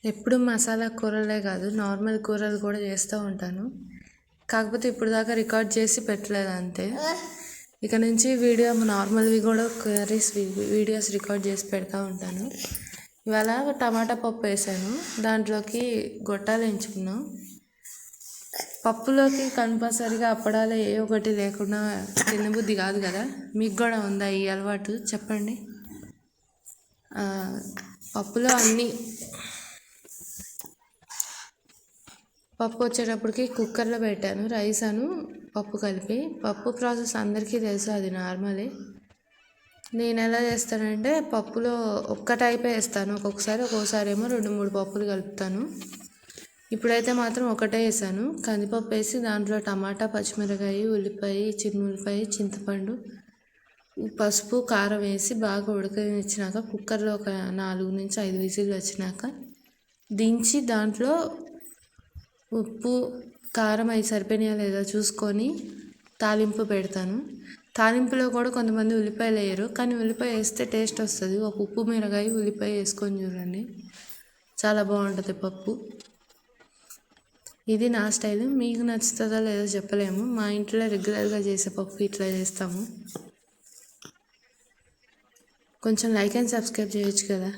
ఎప్పుడు మసాలా కూరలే కాదు నార్మల్ కూరలు కూడా చేస్తూ ఉంటాను. కాకపోతే ఇప్పుడు దాకా రికార్డ్ చేసి పెట్టలేదు అంతే. ఇక నుంచి నార్మల్వి కూడా కర్రీస్ వీడియోస్ రికార్డ్ చేసి పెడతా ఉంటాను. ఇవాళ టమాటా పప్పు వేసాను, దాంట్లోకి గొట్టాలు ఎంచుకున్నాం. పప్పులోకి కంపల్సరిగా అప్పడాలు ఏ ఒకటి లేకుండా తినబుద్ధి కాదు కదా. మీకు కూడా ఉందా ఈ అలవాటు? చెప్పండి. పప్పులో అన్నీ పప్పు వచ్చేటప్పటికి కుక్కర్లో పెట్టాను, రైస్ అను పప్పు కలిపి. పప్పు ప్రాసెస్ అందరికీ తెలుసు, అది నార్మలే. నేను ఎలా చేస్తానంటే పప్పులో ఒక్క టైపే వేస్తాను ఒక్కొక్కసారి ఏమో 2-3 పప్పులు కలుపుతాను. ఇప్పుడైతే మాత్రం ఒకటే వేసాను, కందిపప్పు వేసి దాంట్లో టమాటా, పచ్చిమిరకాయ, ఉల్లిపాయ, ఉల్లిపాయ, చింతపండు, పసుపు, కారం వేసి బాగా ఉడకనిచ్చినాక కుక్కర్లో ఒక 4-5 విజిల్లు వచ్చినాక దించి దాంట్లో ఉప్పు, కారం అవి సరిపోయినాయా లేదా చూసుకొని తాలింపు పెడతాను. తాలింపులో కూడా కొంతమంది ఉల్లిపాయలు వేయరు, కానీ ఉల్లిపాయ వేస్తే టేస్ట్ వస్తుంది. ఒక ఉప్పు, మిరగాయ, ఉల్లిపాయ వేసుకొని చూడండి, చాలా బాగుంటుంది పప్పు. ఇది నా స్టైల్. మీకు నచ్చుతుందో లేదో చెప్పలేము. మా ఇంట్లో రెగ్యులర్గా చేసే పప్పు ఇట్లా చేస్తాము. కొంచెం లైక్ అండ్ సబ్స్క్రైబ్ చేయొచ్చు కదా.